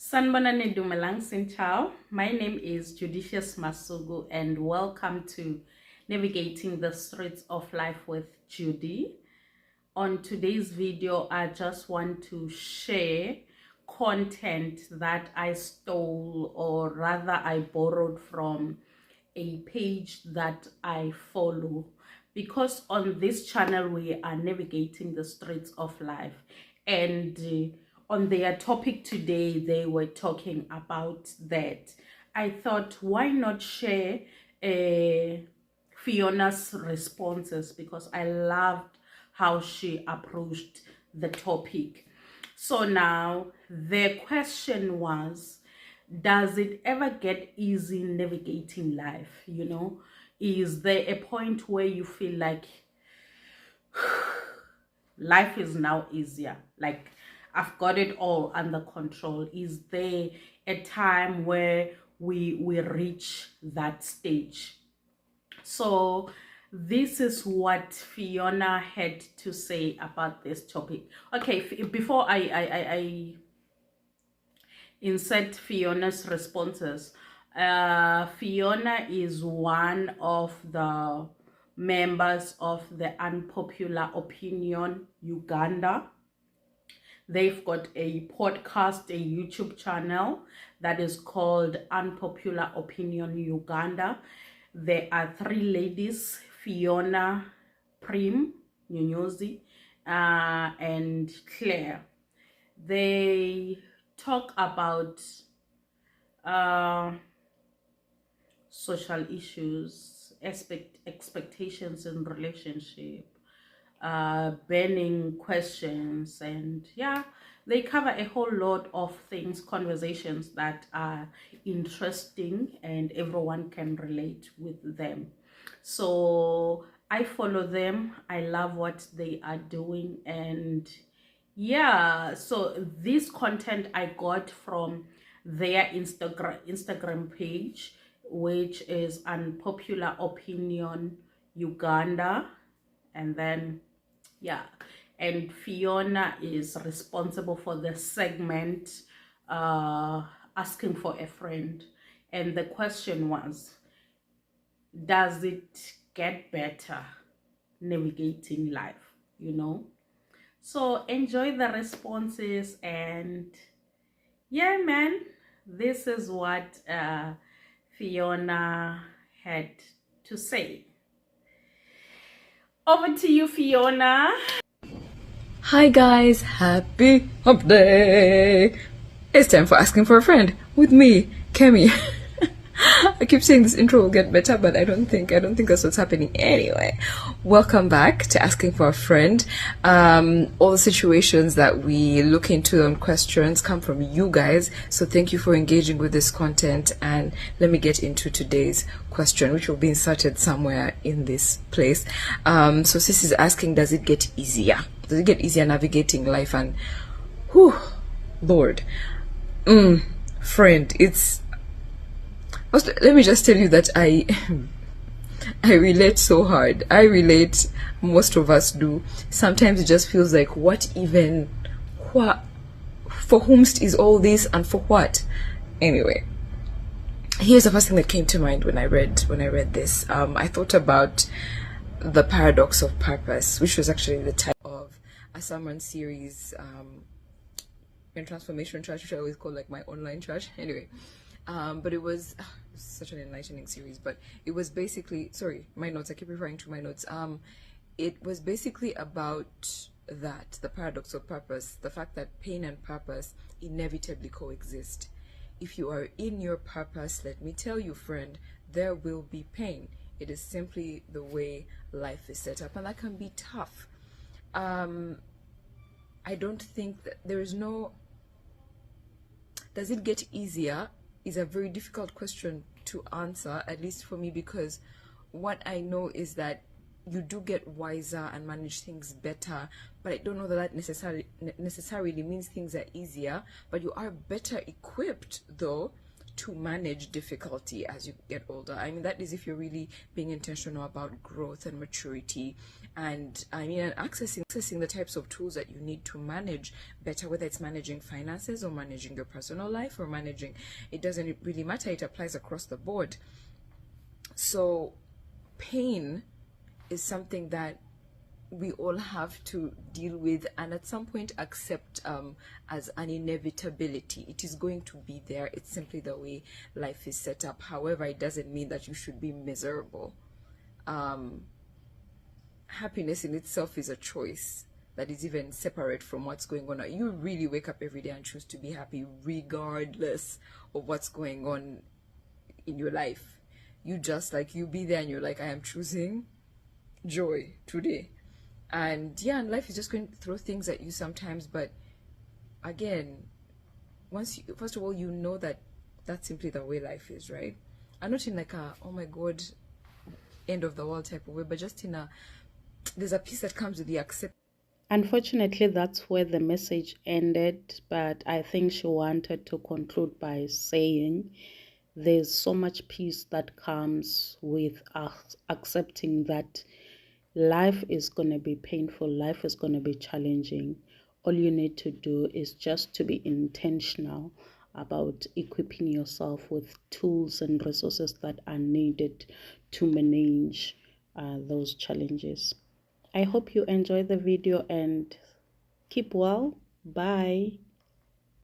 Sanbonani Dumelang Sinchao. My name is Judicious Masugu and welcome to Navigating the Streets of Life with Judy. On today's video, I just want to share content that I stole, or rather I borrowed from a page that I follow, because on this channel we are navigating the streets of life, and on their topic today they were talking about that. I thought, why not share Fiona's responses, because I loved how she approached the topic. So now the question was, does it ever get easy navigating life? Is there a point where you feel like life is now easier, like I've got it all under control? Is there a time where we reach that stage? So this is what Fiona had to say about this topic. Okay, before I insert Fiona's responses, Fiona is one of the members of the Unpopular Opinion Uganda. They've got a podcast, a YouTube channel that is called Unpopular Opinion Uganda. There are three ladies, Fiona, Prim, Nyonyozi, and Claire. They talk about social issues, expectations in relationship, burning questions, and yeah, they cover a whole lot of things, conversations that are interesting and everyone can relate with them. So I follow them. I love what they are doing, and yeah, so this content I got from their Instagram page, which is Unpopular Opinion Uganda. And then yeah, and Fiona is responsible for the segment asking for a friend, and the question was, does it get better navigating life? So enjoy the responses, and yeah, man, this is what Fiona had to say. Over to you, Fiona. Hi guys, happy hump day! It's time for asking for a friend with me, Kemi. I keep saying this intro will get better, but I don't think that's what's happening anyway. Welcome back to Asking for a Friend. All the situations that we look into and questions come from you guys, so thank you for engaging with this content. And let me get into today's question, which will be inserted somewhere in this place. So Sis is asking, does it get easier? Does it get easier navigating life? And whew, Lord, friend, let me just tell you that I relate so hard. I relate, most of us do. Sometimes it just feels like, for whomst is all this, and for what? Anyway, here's the first thing that came to mind when I read this. I thought about the paradox of purpose, which was actually the title of a sermon series in Transformation Church, which I always call like my online church. Anyway, but it was such an enlightening series. But it was basically, sorry, my notes, I keep referring to my notes. It was basically about that, the paradox of purpose, the fact that pain and purpose inevitably coexist. If you are in your purpose, let me tell you, friend, there will be pain. It is simply the way life is set up, and that can be tough. I don't think that there is no, does it get easier is a very difficult question to answer, at least for me, because what I know is that you do get wiser and manage things better, but I don't know that necessarily means things are easier. But you are better equipped, though, to manage difficulty as you get older. I mean, that is if you're really being intentional about growth and maturity And I mean, and accessing the types of tools that you need to manage better, whether it's managing finances or managing your personal life or managing, it doesn't really matter, it applies across the board. So pain is something that we all have to deal with and at some point accept as an inevitability. It is going to be there. It's simply the way life is set up. However, it doesn't mean that you should be miserable. Happiness in itself is a choice that is even separate from what's going on. You really wake up every day and choose to be happy regardless of what's going on in your life. You just like, you be there and you're like, I am choosing joy today. And yeah, and life is just going to throw things at you sometimes, but again, first of all, you know that that's simply the way life is, right? And not in like a, oh my god, end of the world type of way, but just in a, there's a peace that comes with the accept. Unfortunately, that's where the message ended, but I think she wanted to conclude by saying there's so much peace that comes with us accepting that life is going to be painful, life is going to be challenging. All you need to do is just to be intentional about equipping yourself with tools and resources that are needed to manage those challenges. I hope you enjoy the video and keep well. Bye.